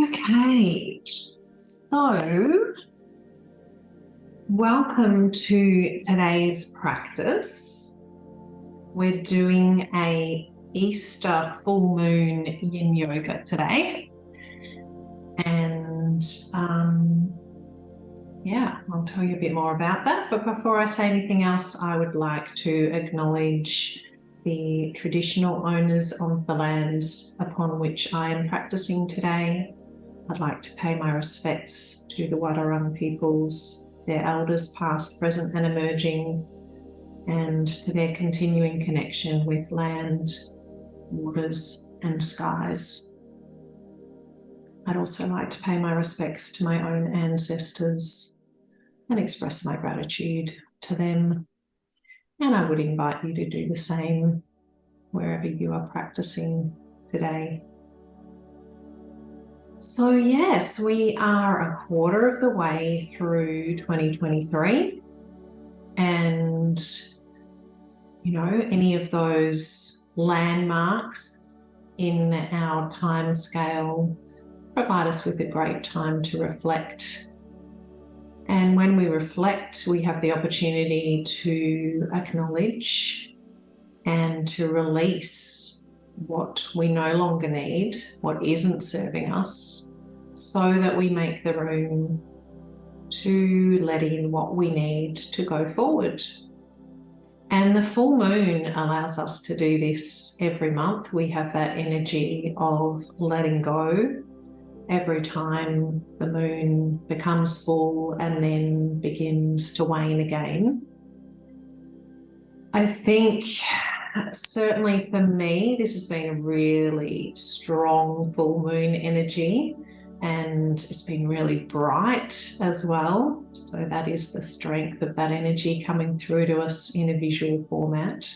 Okay, so welcome to today's practice. We're doing a Easter full moon Yin Yoga today. And I'll tell you a bit more about that. But before I say anything else, I would like to acknowledge the traditional owners of the lands upon which I am practicing today. I'd like to pay my respects to the Wadawurrung peoples, their elders past, present and emerging, and to their continuing connection with land, waters and skies. I'd also like to pay my respects to my own ancestors and express my gratitude to them. And I would invite you to do the same wherever you are practicing today. So yes, we are a quarter of the way through 2023, and any of those landmarks in our time scale provide us with a great time to reflect. And when we reflect, we have the opportunity to acknowledge and to release what we no longer need, what isn't serving us, so that we make the room to let in what we need to go forward. And the full moon allows us to do this every month. We have that energy of letting go every time the moon becomes full and then begins to wane again. I think certainly for me, this has been a really strong full moon energy, and it's been really bright as well. So that is the strength of that energy coming through to us in a visual format.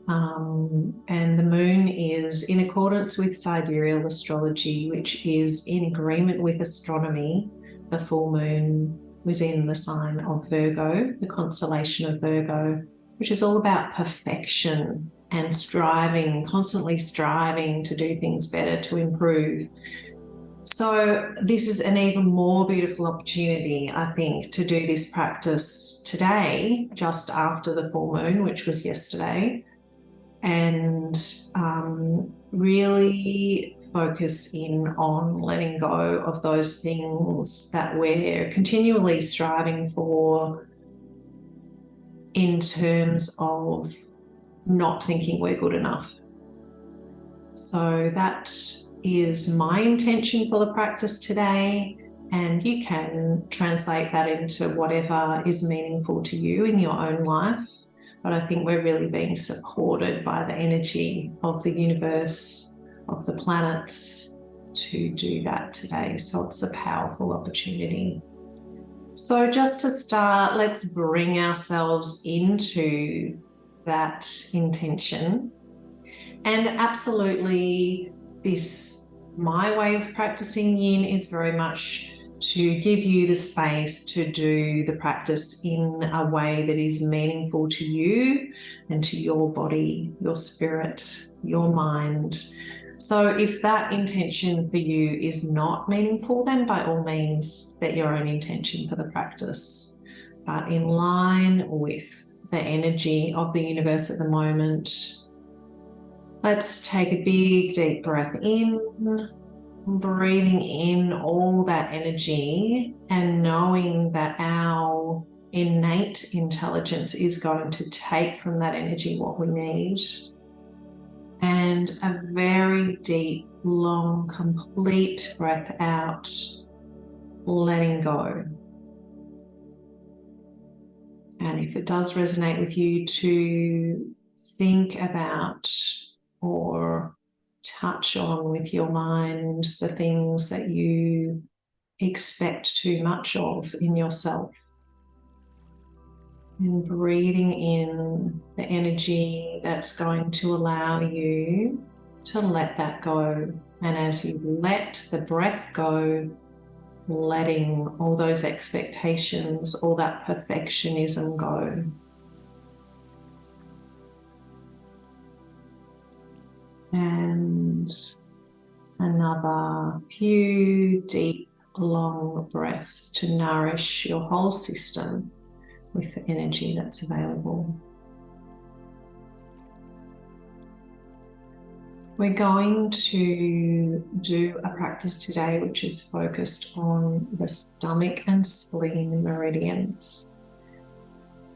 And the moon is in accordance with Sidereal Astrology, which is in agreement with astronomy. The full moon was in the sign of Virgo, the constellation of Virgo, which is all about perfection and striving, constantly striving to do things better, to improve. So this is an even more beautiful opportunity, I think, to do this practice today, just after the full moon, which was yesterday, and really focus in on letting go of those things that we're continually striving for in terms of not thinking we're good enough. So that is my intention for the practice today, and you can translate that into whatever is meaningful to you in your own life. But I think we're really being supported by the energy of the universe, of the planets, to do that today. So it's a powerful opportunity. So just to start, let's bring ourselves into that intention. And absolutely, my way of practicing Yin is very much to give you the space to do the practice in a way that is meaningful to you and to your body, your spirit, your mind. So if that intention for you is not meaningful, then by all means set your own intention for the practice. But in line with the energy of the universe at the moment, let's take a big deep breath in, breathing in all that energy and knowing that our innate intelligence is going to take from that energy what we need. And a very deep, long, complete breath out, letting go. And if it does resonate with you, to think about or touch on with your mind the things that you expect too much of in yourself. And breathing in the energy that's going to allow you to let that go. And as you let the breath go, letting all those expectations, all that perfectionism go. And Another few deep, long breaths to nourish your whole system with the energy that's available. We're going to do a practice today which is focused on the stomach and spleen meridians.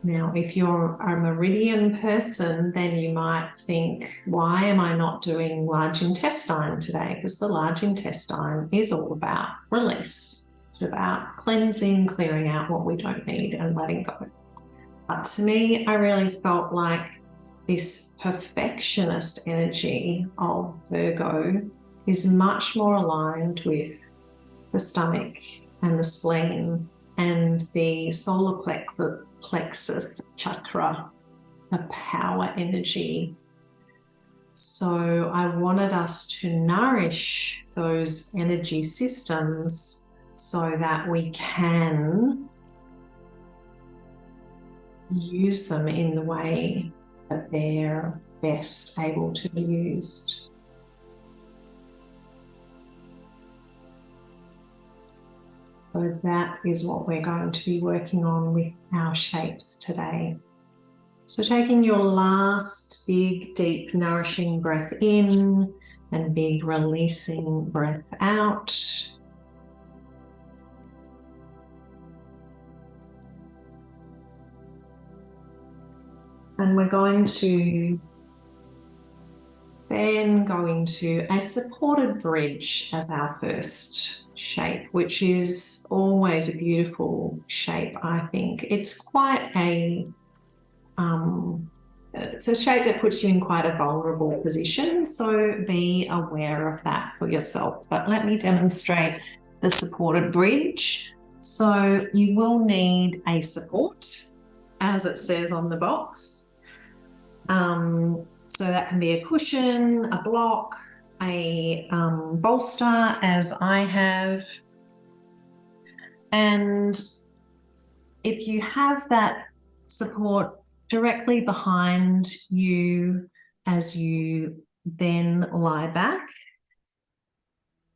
Now, if you're a meridian person, then you might think, why am I not doing large intestine today? Because the large intestine is all about release. It's about cleansing, clearing out what we don't need and letting go. But to me, I really felt like this perfectionist energy of Virgo is much more aligned with the stomach and the spleen and the solar plexus chakra, the power energy. So I wanted us to nourish those energy systems so that we can use them in the way that they're best able to be used. So that is what we're going to be working on with our shapes today. So taking your last big, deep, nourishing breath in and big releasing breath out. And we're going to then go into a supported bridge as our first shape, which is always a beautiful shape, I think. It's quite it's a shape that puts you in quite a vulnerable position, so be aware of that for yourself. But let me demonstrate the supported bridge. So you will need a support, as it says on the box. So that can be a cushion, a block, a bolster, as I have. And if you have that support directly behind you as you then lie back,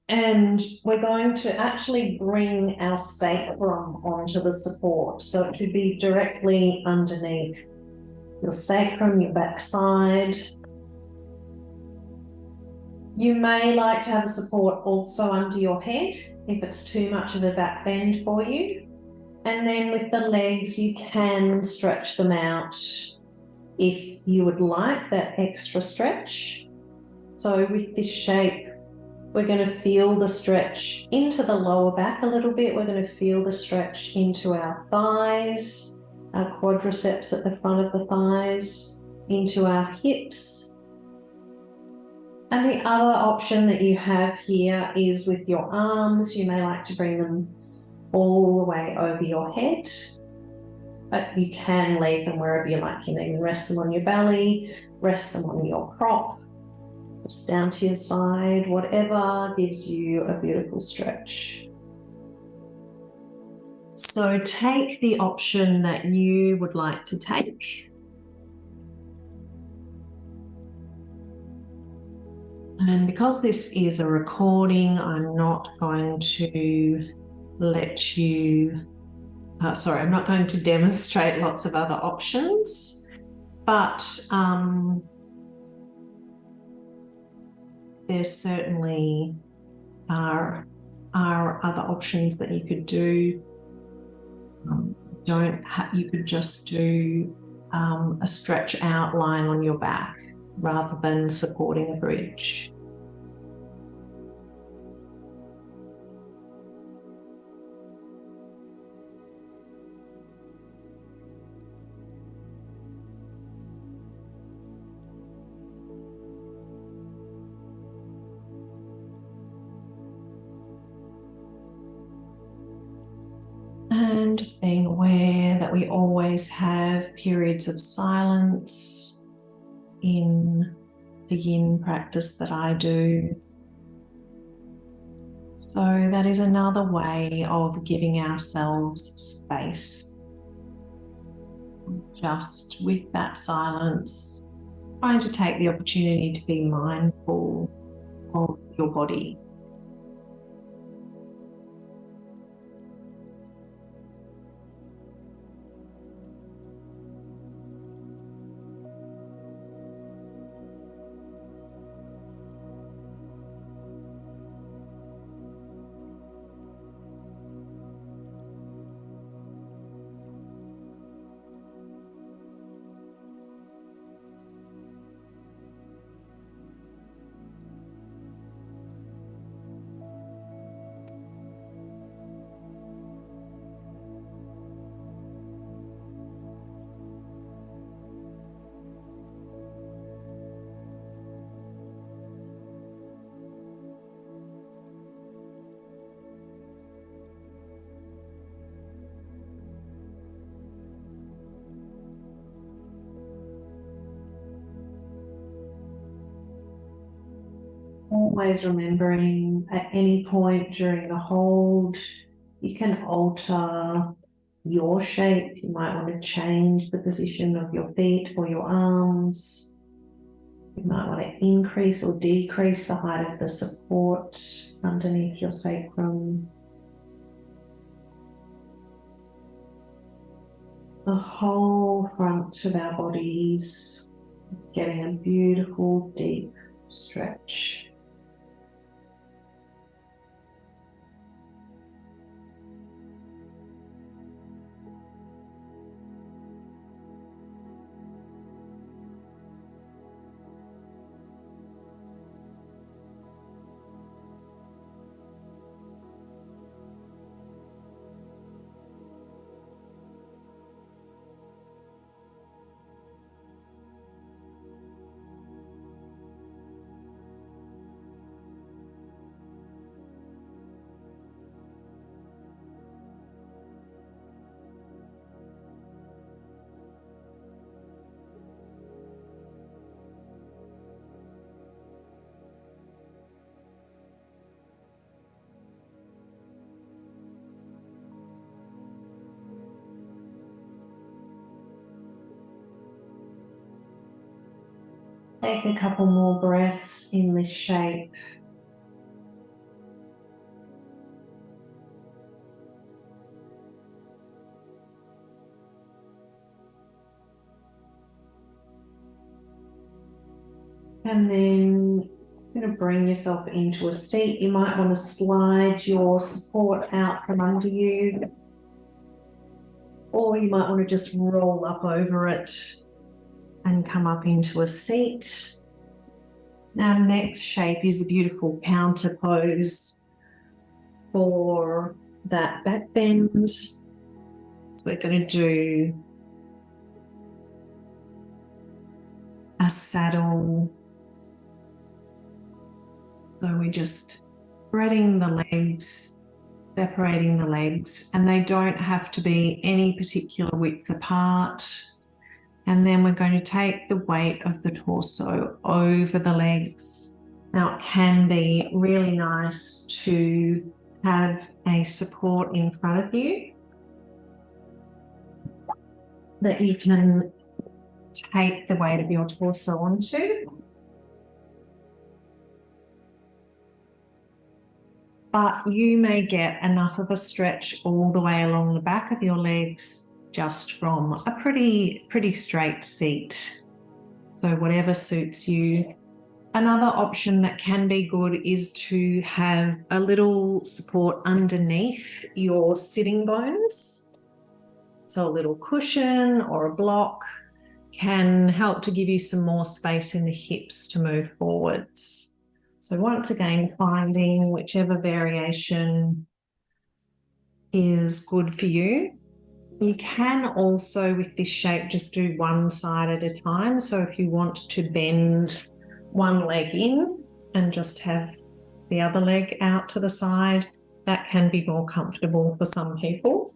and we're going to actually bring our sacrum onto the support. So it should be directly underneath your sacrum, your backside. You may like to have a support also under your head if it's too much of a back bend for you. And then with the legs, you can stretch them out if you would like that extra stretch. So with this shape, we're going to feel the stretch into the lower back a little bit. We're going to feel the stretch into our thighs, our quadriceps at the front of the thighs, into our hips. And the other option that you have here is with your arms. You may like to bring them all the way over your head, but you can leave them wherever you like. You can rest them on your belly, rest them on your prop, just down to your side, whatever gives you a beautiful stretch. So take the option that you would like to take. And because this is a recording, I'm not going to let you, I'm not going to demonstrate lots of other options, but there certainly are other options that you could do. You could just do a stretch out lying on your back rather than supporting a bridge. And just being aware that we always have periods of silence in the yin practice that I do. So that is another way of giving ourselves space. Just with that silence, trying to take the opportunity to be mindful of the your body. Always remembering at any point during the hold, you can alter your shape. You might want to change the position of your feet or your arms. You might want to increase or decrease the height of the support underneath your sacrum. The whole front of our bodies is getting a beautiful deep stretch. Take a couple more breaths in this shape. And then you're going to bring yourself into a seat. You might want to slide your support out from under you, or you might want to just roll up over it and come up into a seat. Now, next shape is a beautiful counter pose for that back bend. So we're going to do a saddle. So we're just spreading the legs, separating the legs, and they don't have to be any particular width apart. And then we're going to take the weight of the torso over the legs. Now, it can be really nice to have a support in front of you that you can take the weight of your torso onto. But you may get enough of a stretch all the way along the back of your legs just from a pretty straight seat. So whatever suits you. Another option that can be good is to have a little support underneath your sitting bones. So a little cushion or a block can help to give you some more space in the hips to move forwards. So once again, finding whichever variation is good for you. You can also, with this shape, just do one side at a time. So if you want to bend one leg in and just have the other leg out to the side, that can be more comfortable for some people.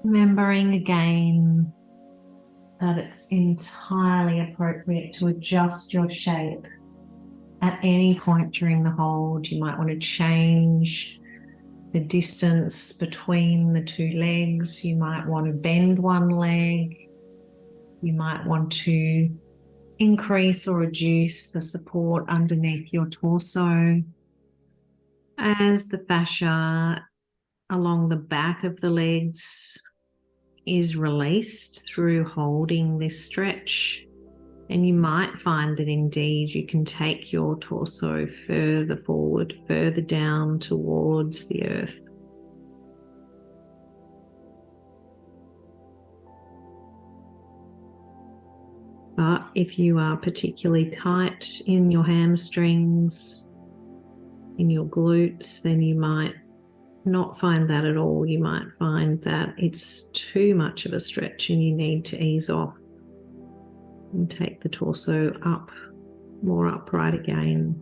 Remembering again that it's entirely appropriate to adjust your shape at any point during the hold. You might want to change the distance between the two legs. You might want to bend one leg. You might want to increase or reduce the support underneath your torso as the fascia along the back of the legs is released through holding this stretch. And you might find that indeed you can take your torso further forward, further down towards the earth. But if you are particularly tight in your hamstrings, in your glutes, then you might not find that at all. You might find that it's too much of a stretch and you need to ease off and take the torso up, more upright again.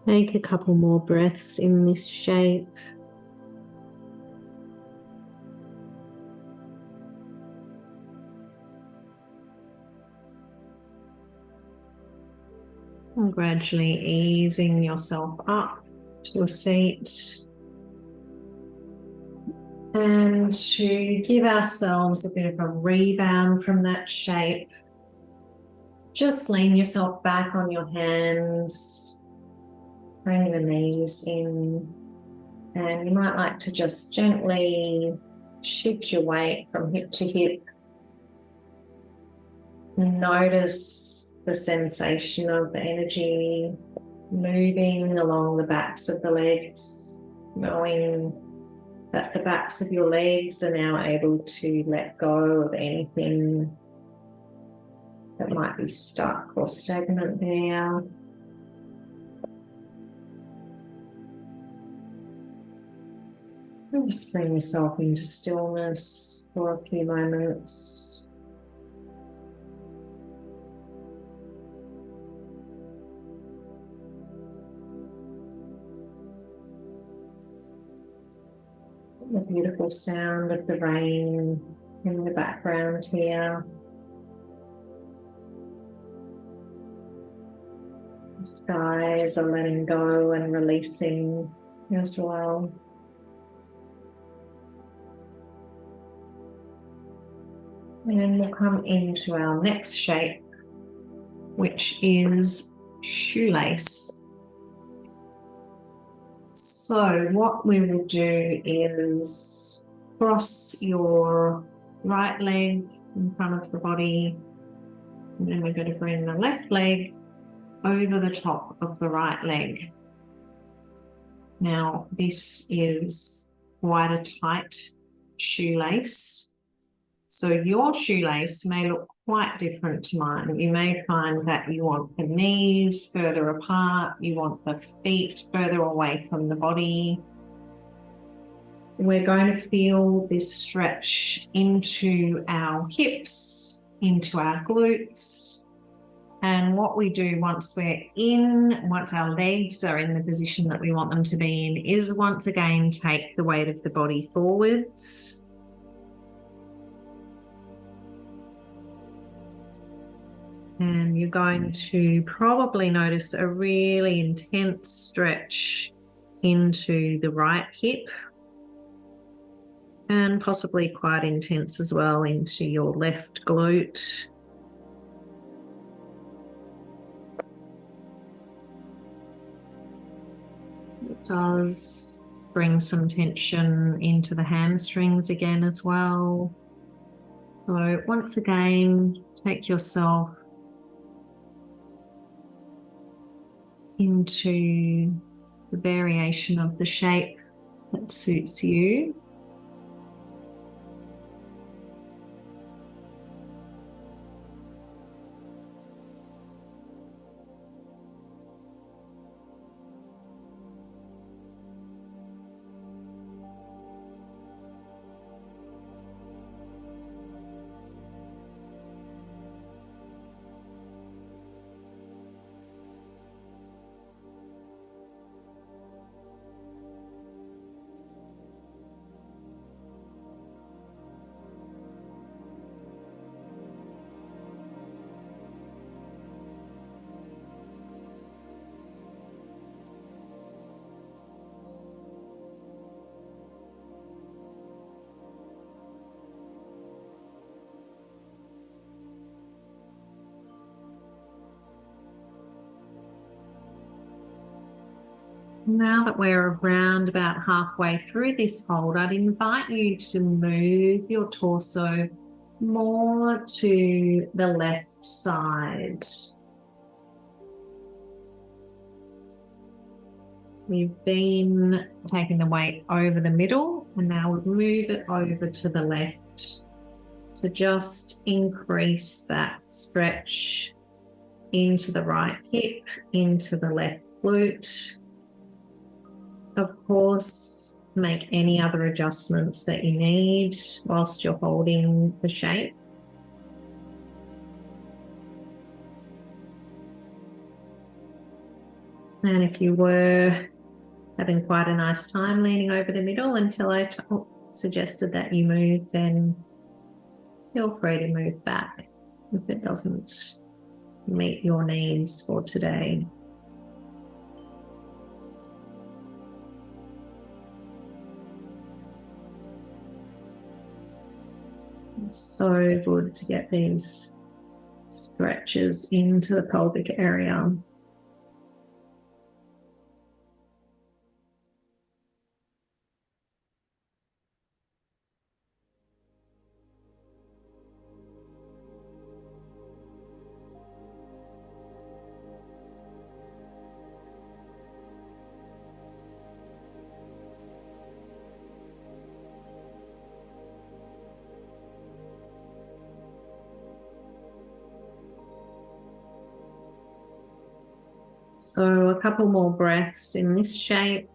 Take a couple more breaths in this shape. And gradually easing yourself up to a seat. And to give ourselves a bit of a rebound from that shape, just lean yourself back on your hands, bring the knees in, and you might like to just gently shift your weight from hip to hip. Notice the sensation of the energy moving along the backs of the legs, knowing that the backs of your legs are now able to let go of anything that might be stuck or stagnant there. And just bring yourself into stillness for a few moments. The beautiful sound of the rain in the background here. The skies are letting go and releasing as well. And we'll come into our next shape, which is shoelace. So what we will do is cross your right leg in front of the body, and then we're going to bring the left leg over the top of the right leg. Now, this is quite a tight shoelace. So your shoelace may look quite different to mine. You may find that you want the knees further apart, you want the feet further away from the body. We're going to feel this stretch into our hips, into our glutes. And what we do once our legs are in the position that we want them to be in, is once again take the weight of the body forwards. And you're going to probably notice a really intense stretch into the right hip. and possibly quite intense as well into your left glute. It does bring some tension into the hamstrings again as well. So once again, take yourself into the variation of the shape that suits you. Now that we're around about halfway through this hold, I'd invite you to move your torso more to the left side. We've been taking the weight over the middle, and now we'll move it over to the left to just increase that stretch into the right hip, into the left glute. Of course, make any other adjustments that you need whilst you're holding the shape. And if you were having quite a nice time leaning over the middle until I suggested that you move, then feel free to move back if it doesn't meet your needs for today. It's so good to get these stretches into the pelvic area. So a couple more breaths in this shape.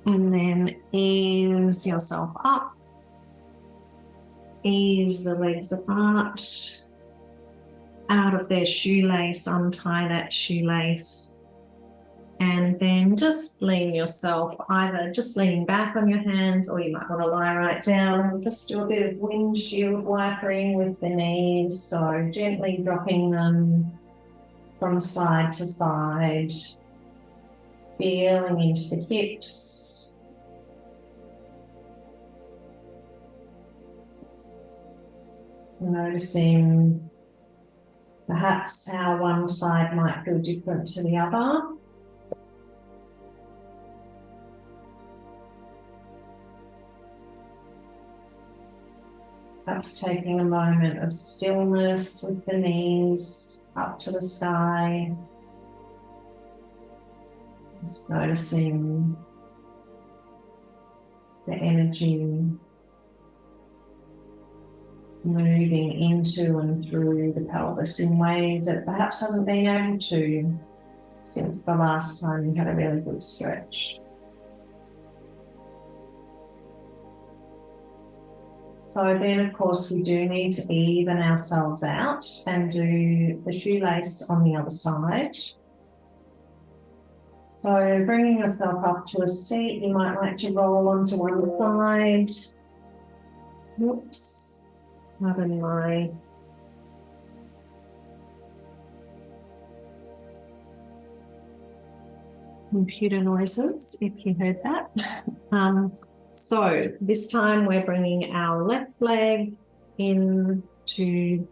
And then ease yourself up. Ease the legs apart. Out of their shoelace, untie that shoelace. And then just lean yourself, either just leaning back on your hands, or you might want to lie right down. Just do a bit of windshield wipering with the knees. So gently dropping them from side to side. Feeling into the hips. Noticing perhaps how one side might feel different to the other. Perhaps taking a moment of stillness with the knees up to the sky. Just noticing the energy moving into and through the pelvis in ways that perhaps hasn't been able to since the last time you had a really good stretch. So then, of course, we do need to even ourselves out and do the shoelace on the other side. So bringing yourself up to a seat, you might like to roll onto one side. Whoops, pardon my computer noises, if you heard that. So this time we're bringing our left leg into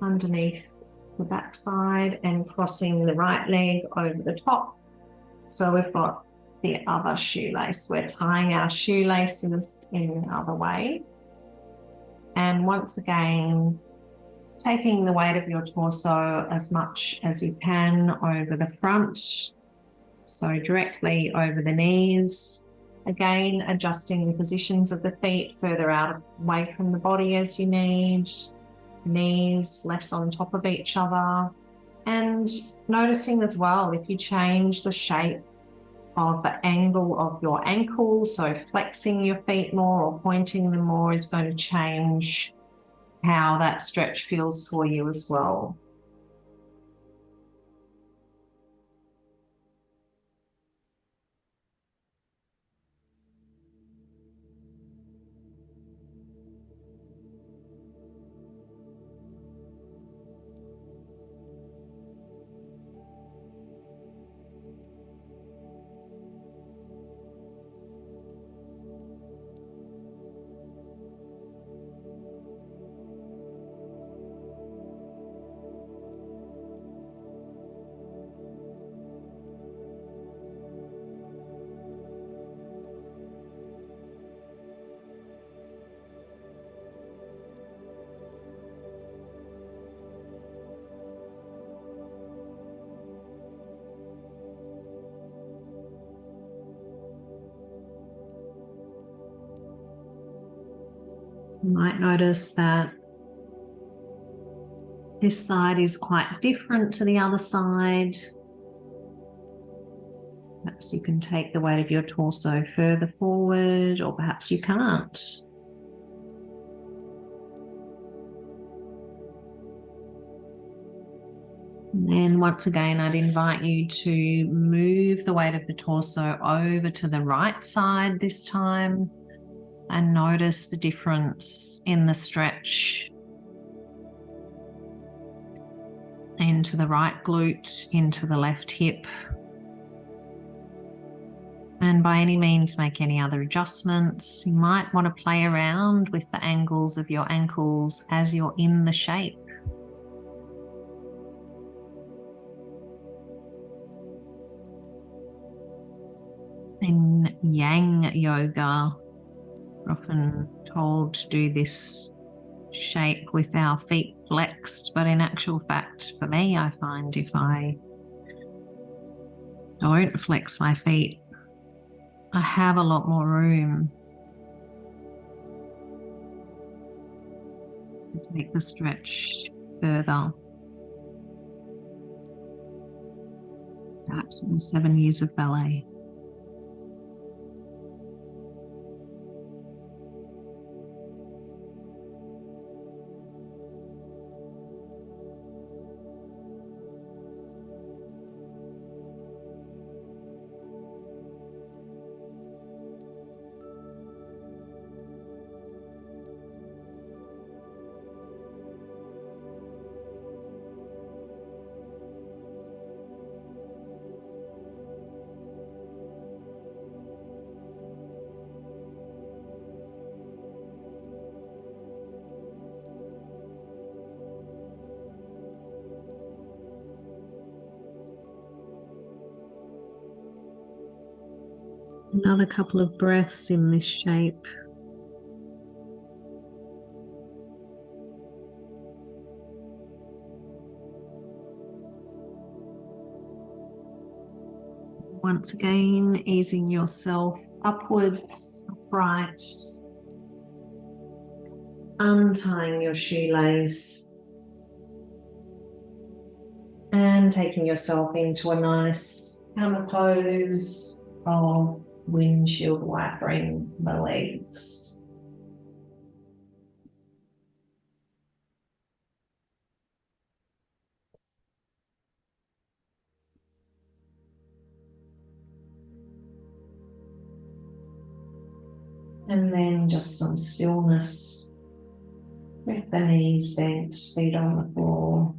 underneath the backside and crossing the right leg over the top. So we've got the other shoelace. We're tying our shoelaces in the other way. And once again, taking the weight of your torso as much as you can over the front. So directly over the knees. Again, adjusting the positions of the feet further out away from the body as you need. Knees less on top of each other. And noticing as well if you change the shape of the angle of your ankles, so flexing your feet more or pointing them more is going to change how that stretch feels for you as well. You might notice that this side is quite different to the other side. Perhaps you can take the weight of your torso further forward, or perhaps you can't. And then once again, I'd invite you to move the weight of the torso over to the right side this time and notice the difference in the stretch into the right glute, into the left hip. And by any means, make any other adjustments. You might want to play around with the angles of your ankles as you're in the shape. In Yang Yoga, we're often told to do this shape with our feet flexed, but in actual fact, for me, I find if I don't flex my feet, I have a lot more room to take the stretch further. Perhaps in 7 years of ballet. Another couple of breaths in this shape. Once again, easing yourself upwards, upright, untying your shoelace, and taking yourself into a nice hammer pose of windshield wipering the legs. And then just some stillness with the knees bent, feet on the floor.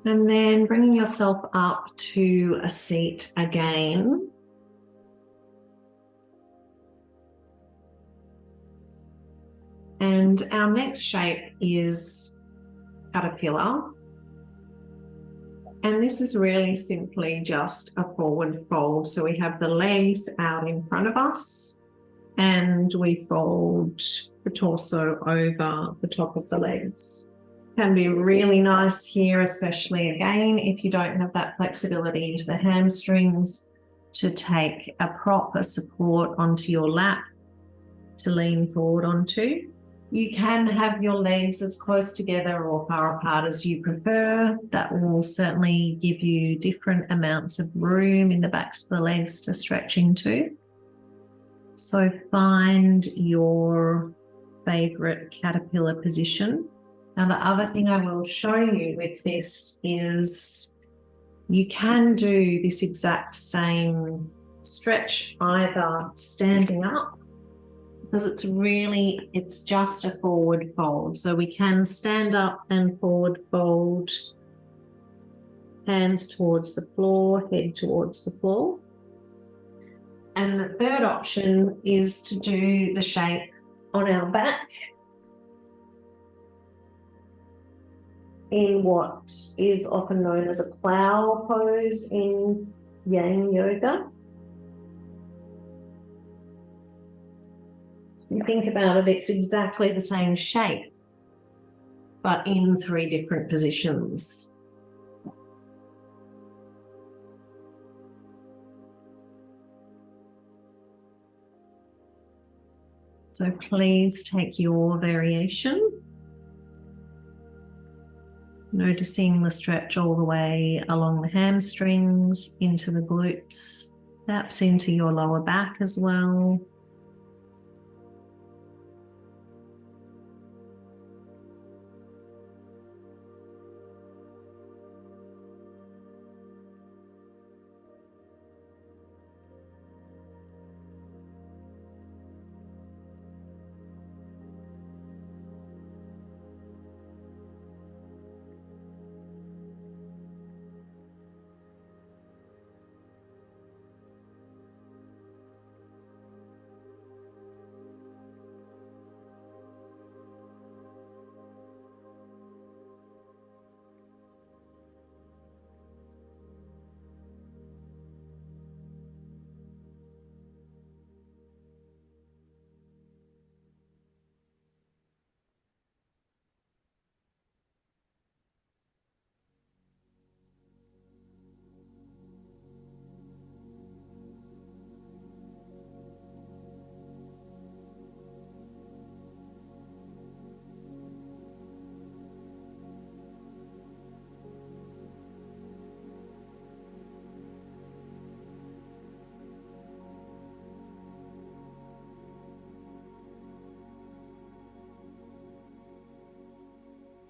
And then bringing yourself up to a seat again. And our next shape is caterpillar. And this is really simply just a forward fold. So we have the legs out in front of us and we fold the torso over the top of the legs. Can be really nice here, especially again, if you don't have that flexibility into the hamstrings, to take a proper support onto your lap to lean forward onto. You can have your legs as close together or far apart as you prefer. That will certainly give you different amounts of room in the backs of the legs to stretch into. So find your favorite caterpillar position. Now, the other thing I will show you with this is you can do this exact same stretch either standing up, because it's just a forward fold. So we can stand up and forward fold, hands towards the floor, head towards the floor. And the third option is to do the shape on our back in what is often known as a plow pose in Yin Yoga. If you think about it, it's exactly the same shape, but in 3 different positions. So please take your variation. Noticing the stretch all the way along the hamstrings, into the glutes, perhaps into your lower back as well.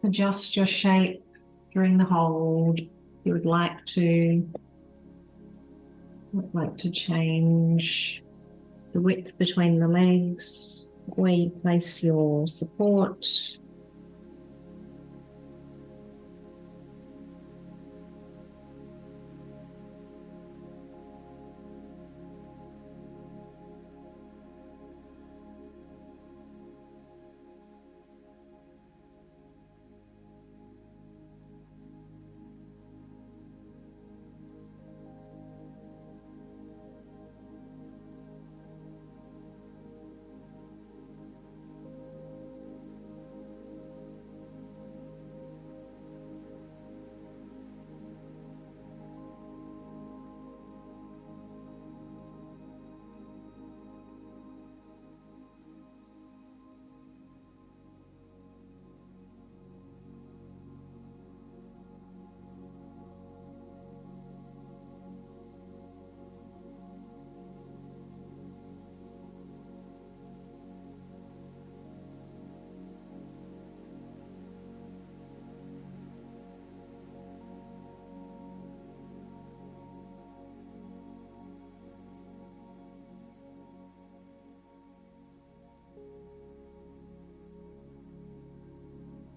Adjust your shape during the hold. You would like to change the width between the legs, where you place your support.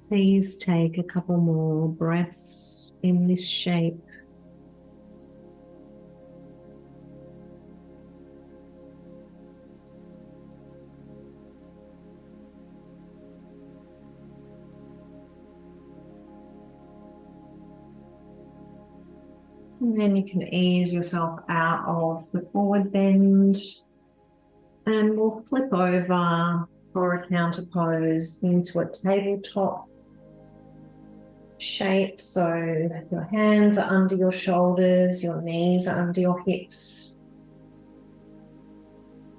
Please take a couple more breaths in this shape. And then you can ease yourself out of the forward bend, and we'll flip over for a counter pose into a tabletop shape. So your hands are under your shoulders, your knees are under your hips.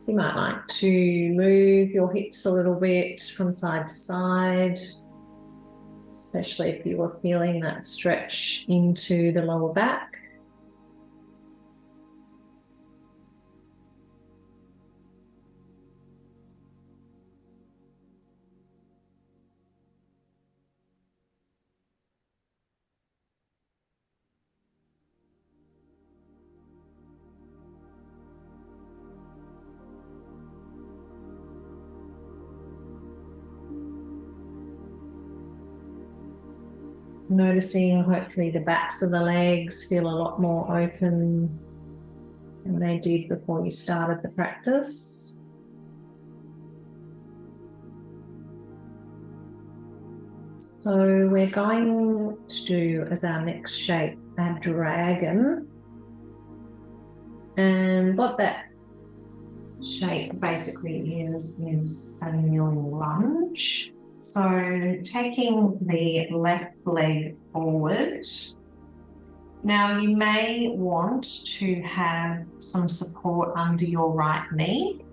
You might like to move your hips a little bit from side to side, especially if you are feeling that stretch into the lower back. Noticing hopefully the backs of the legs feel a lot more open than they did before you started the practice. So we're going to do as our next shape a dragon. And what that shape basically is a kneeling lunge. So taking the left leg forward. Now you may want to have some support under your right knee,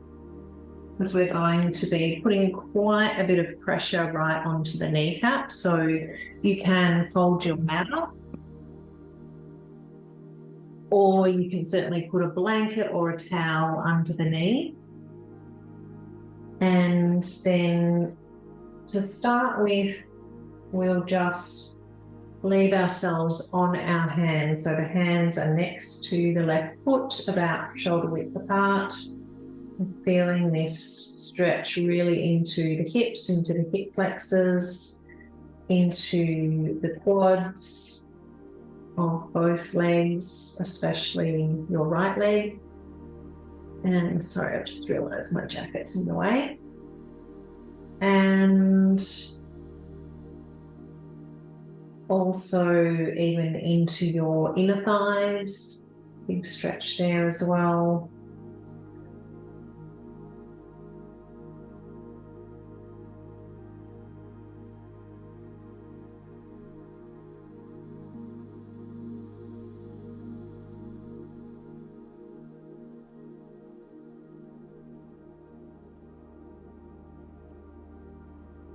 because we're going to be putting quite a bit of pressure right onto the kneecap. So you can fold your mat up, or you can certainly put a blanket or a towel under the knee. And then to start with, we'll just leave ourselves on our hands. So the hands are next to the left foot, about shoulder width apart. And feeling this stretch really into the hips, into the hip flexors, into the quads of both legs, especially your right leg. And sorry, I've just realised my jacket's in the way. And also even into your inner thighs, big stretch there as well.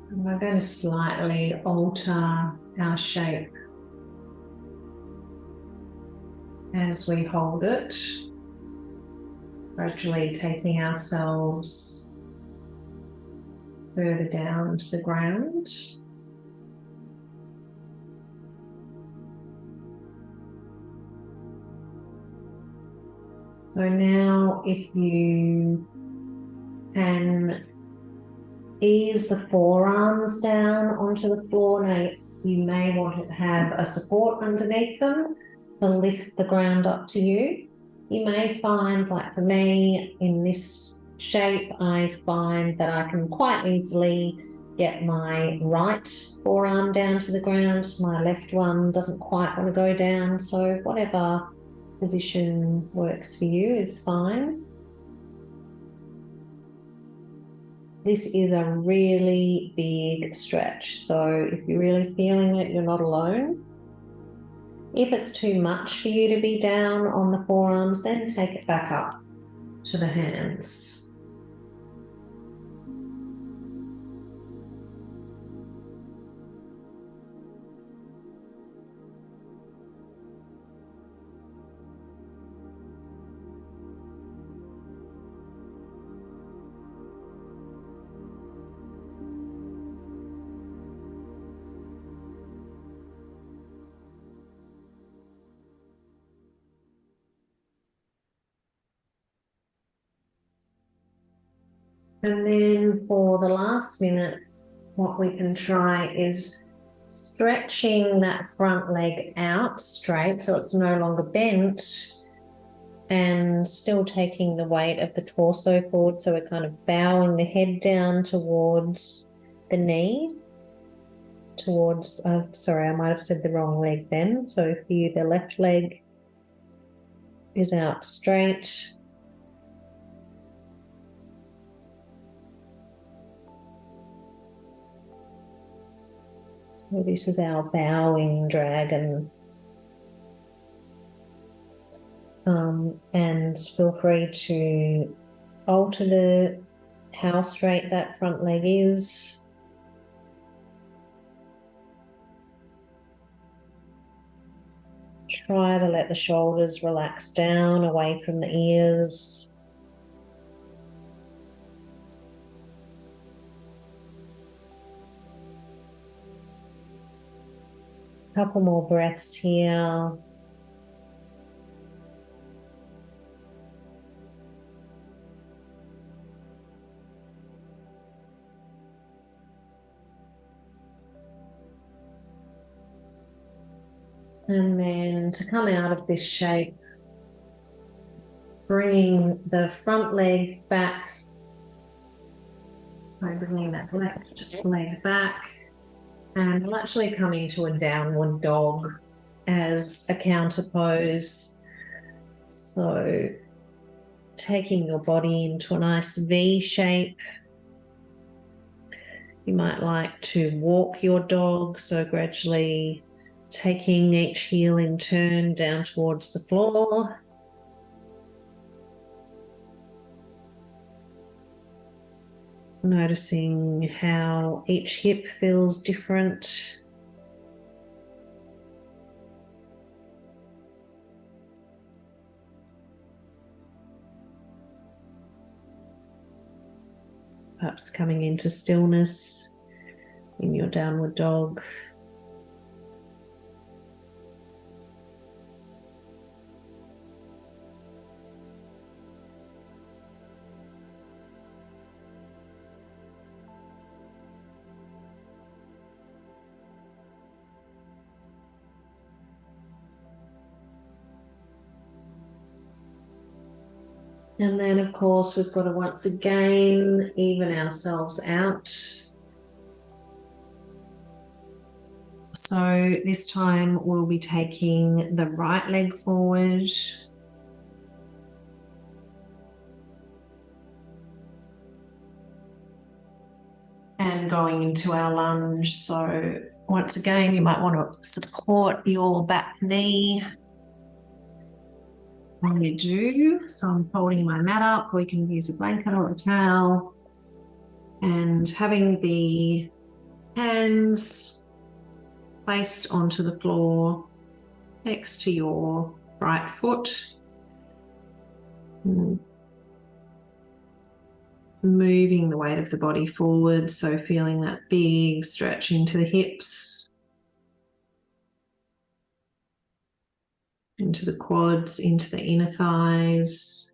And we're going to slightly alter our shape as we hold it, gradually taking ourselves further down to the ground. So now if you can ease the forearms down onto the floor. Now you may want to have a support underneath them to lift the ground up to you. You may find, like for me, in this shape, I find that I can quite easily get my right forearm down to the ground. My left one doesn't quite want to go down. So whatever position works for you is fine. This is a really big stretch, so if you're really feeling it, you're not alone. If it's too much for you to be down on the forearms, then take it back up to the hands. And then for the last minute, what we can try is stretching that front leg out straight so it's no longer bent, and still taking the weight of the torso forward, so we're kind of bowing the head down towards the knee, towards, sorry, I might have said the wrong leg then. So for you, the left leg is out straight. So this is our bowing dragon. And feel free to alter how straight that front leg is. Try to let the shoulders relax down away from the ears. Couple more breaths here. And then to come out of this shape, bringing the front leg back. So bringing that left leg back. And we'll actually come into a downward dog as a counter pose. So taking your body into a nice V shape. You might like to walk your dog, so gradually taking each heel in turn down towards the floor. Noticing how each hip feels different. Perhaps coming into stillness in your downward dog. And then, of course, we've got to once again even ourselves out. So this time we'll be taking the right leg forward. And going into our lunge. So once again, you might want to support your back knee when you do. So I'm folding my mat up. We can use a blanket or a towel. And having the hands placed onto the floor next to your right foot. Moving the weight of the body forward, so feeling that big stretch into the hips, into the quads, into the inner thighs.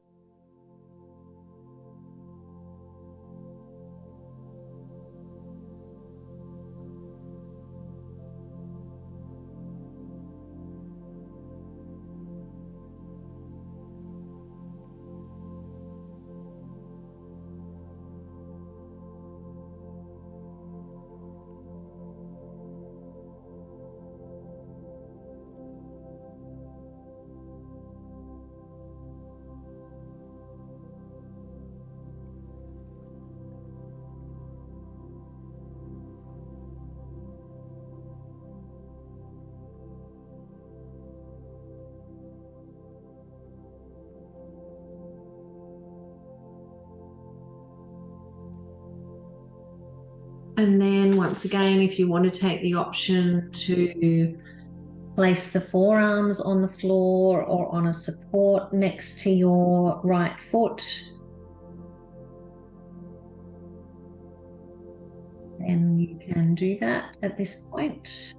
And then once again, if you want to take the option to place the forearms on the floor or on a support next to your right foot, then you can do that at this point.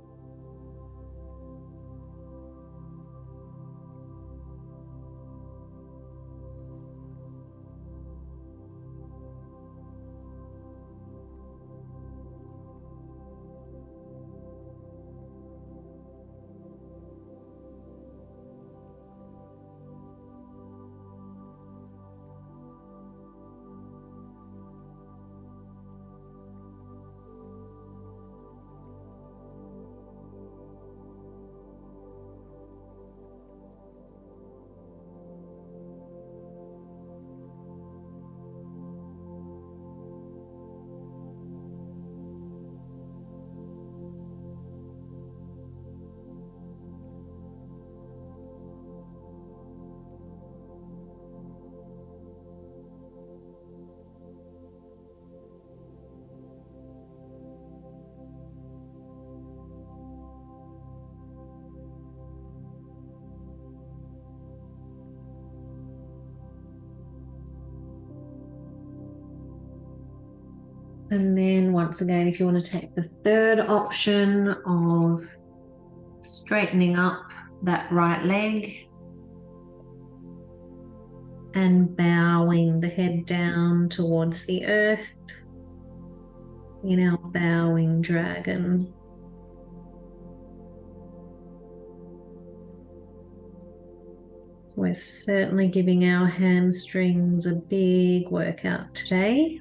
And then once again, if you want to take the third option of straightening up that right leg and bowing the head down towards the earth in our bowing dragon. So we're certainly giving our hamstrings a big workout today.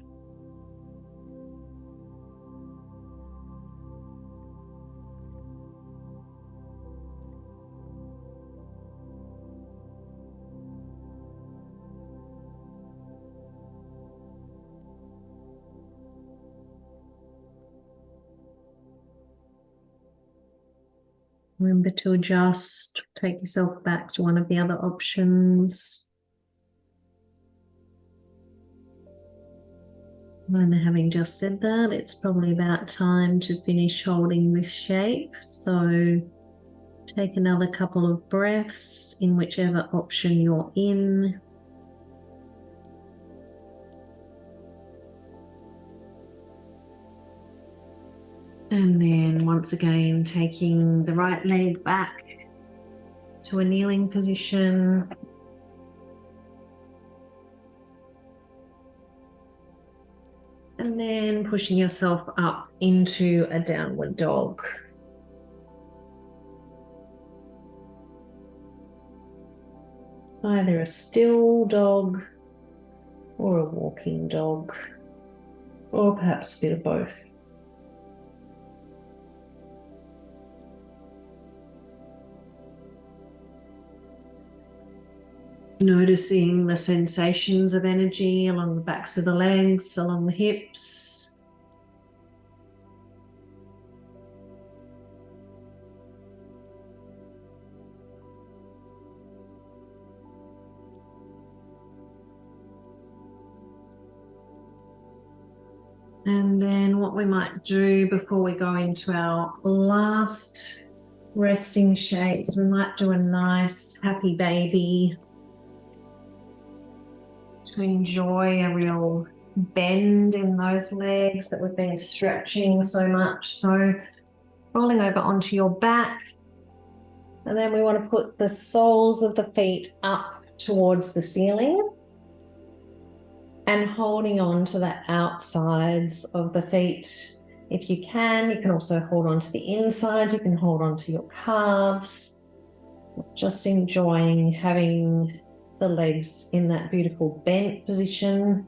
Remember to adjust, take yourself back to one of the other options. And having just said that, it's probably about time to finish holding this shape. So take another couple of breaths in whichever option you're in. And then once again, taking the right leg back to a kneeling position. And then pushing yourself up into a downward dog. Either a still dog or a walking dog, or perhaps a bit of both. Noticing the sensations of energy along the backs of the legs, along the hips. And then what we might do before we go into our last resting shapes, we might do a nice happy baby to enjoy a real bend in those legs that we've been stretching so much. So rolling over onto your back, and then we want to put the soles of the feet up towards the ceiling and holding on to the outsides of the feet. If you can also hold on to the insides, you can hold on to your calves, just enjoying having the legs in that beautiful bent position.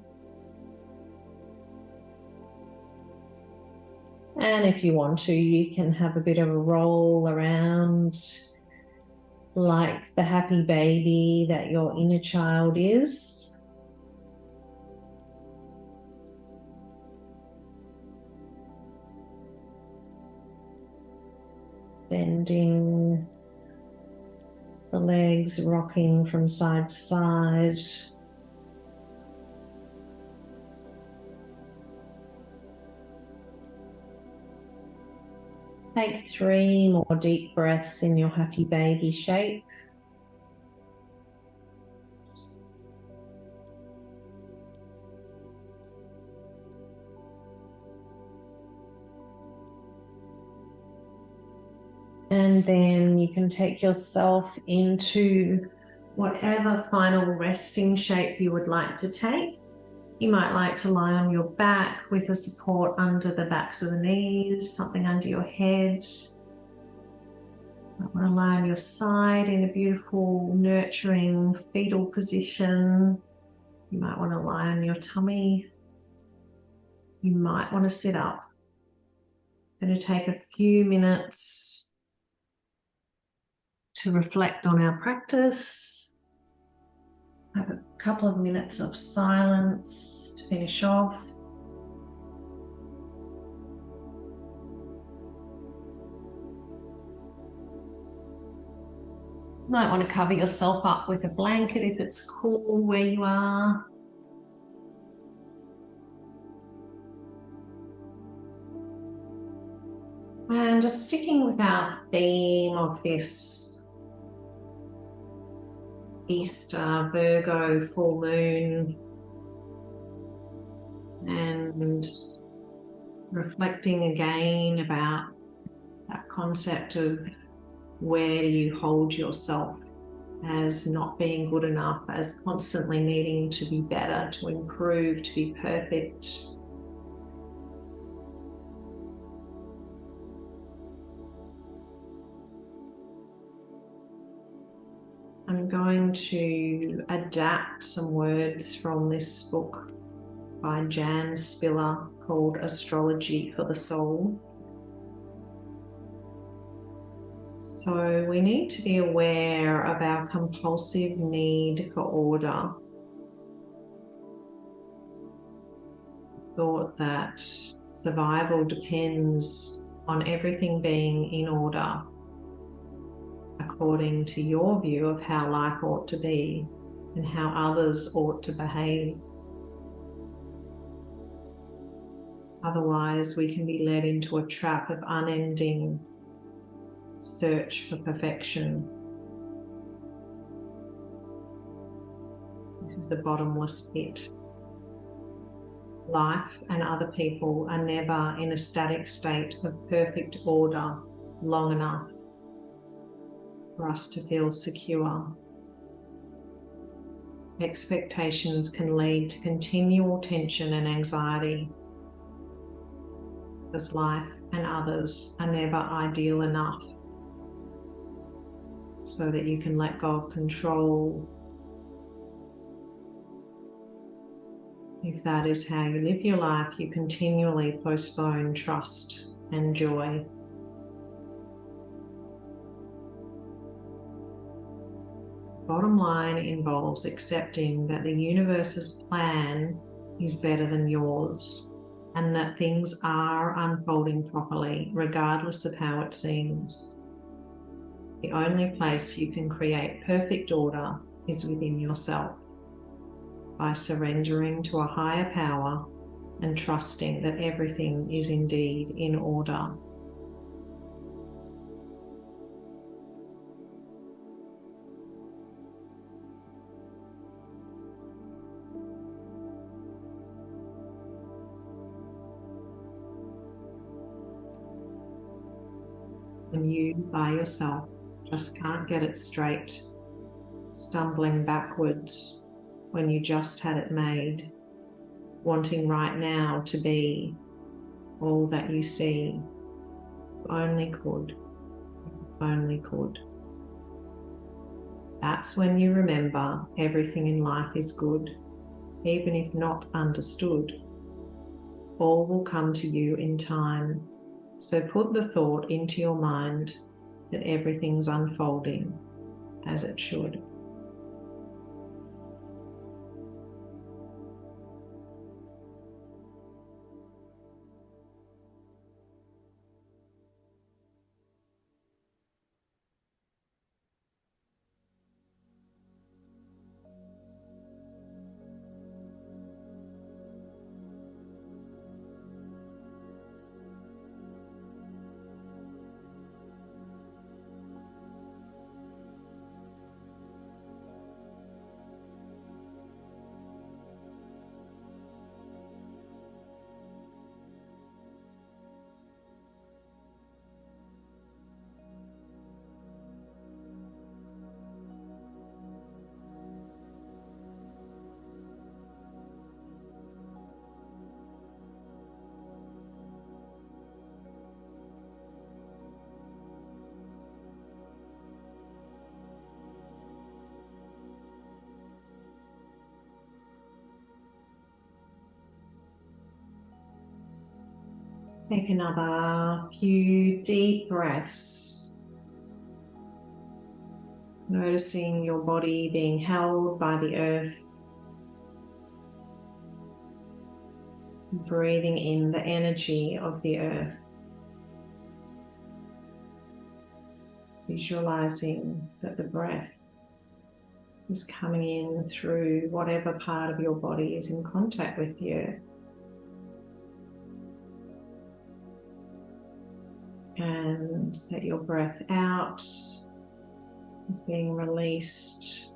And if you want to, you can have a bit of a roll around like the happy baby that your inner child is. Bending the legs, rocking from side to side. Take 3 more deep breaths in your happy baby shape. And then you can take yourself into whatever final resting shape you would like to take. You might like to lie on your back with a support under the backs of the knees, something under your head. You might want to lie on your side in a beautiful, nurturing fetal position. You might want to lie on your tummy. You might want to sit up. I'm going to take a few minutes to reflect on our practice. Have a couple of minutes of silence to finish off. You might want to cover yourself up with a blanket if it's cool where you are. And just sticking with our theme of this Easter Virgo full moon and reflecting again about that concept of where do you hold yourself as not being good enough, as constantly needing to be better, to improve, to be perfect. I'm going to adapt some words from this book by Jan Spiller called Astrology for the Soul. So we need to be aware of our compulsive need for order. Thought that survival depends on everything being in order according to your view of how life ought to be and how others ought to behave. Otherwise, we can be led into a trap of unending search for perfection. This is the bottomless pit. Life and other people are never in a static state of perfect order long enough for us to feel secure. Expectations can lead to continual tension and anxiety, because life and others are never ideal enough so that you can let go of control. If that is how you live your life, you continually postpone trust and joy. Bottom line involves accepting that the universe's plan is better than yours, and that things are unfolding properly, regardless of how it seems. The only place you can create perfect order is within yourself, by surrendering to a higher power and trusting that everything is indeed in order. When you, by yourself, just can't get it straight, stumbling backwards when you just had it made, wanting right now to be all that you see, only could, only could. That's when you remember everything in life is good, even if not understood. All will come to you in time. So put the thought into your mind that everything's unfolding as it should. Take another few deep breaths, noticing your body being held by the earth, breathing in the energy of the earth, visualizing that the breath is coming in through whatever part of your body is in contact with the earth. And that your breath out is being released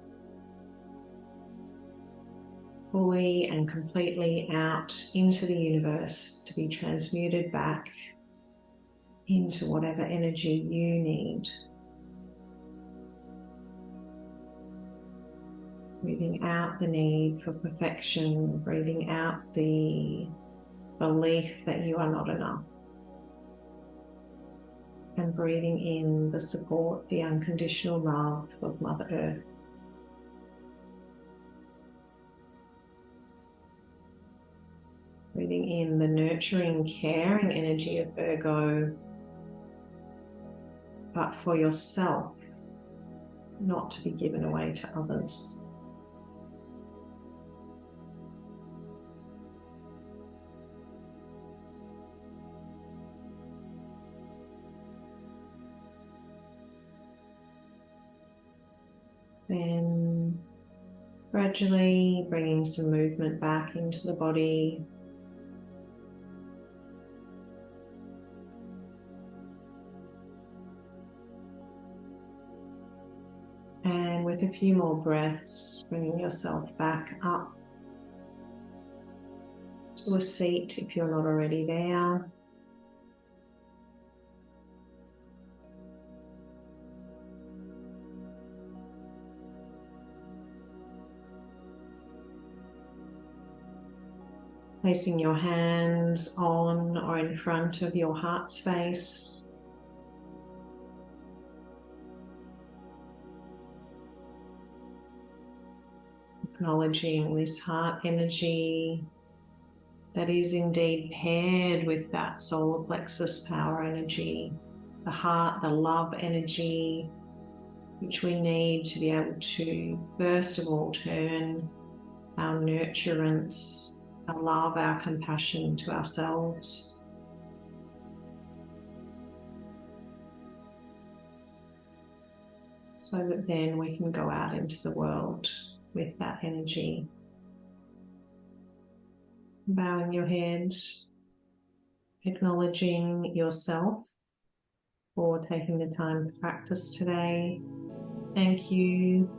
fully and completely out into the universe to be transmuted back into whatever energy you need. Breathing out the need for perfection, breathing out the belief that you are not enough, and breathing in the support, the unconditional love of Mother Earth. Breathing in the nurturing, caring energy of Virgo, but for yourself, not to be given away to others. Then gradually bringing some movement back into the body. And with a few more breaths, bringing yourself back up to a seat if you're not already there. Placing your hands on or in front of your heart space. Acknowledging this heart energy that is indeed paired with that solar plexus power energy, the heart, the love energy, which we need to be able to, first of all, turn our nurturance, our love, our compassion to ourselves. So that then we can go out into the world with that energy. Bowing your head, acknowledging yourself for taking the time to practice today. Thank you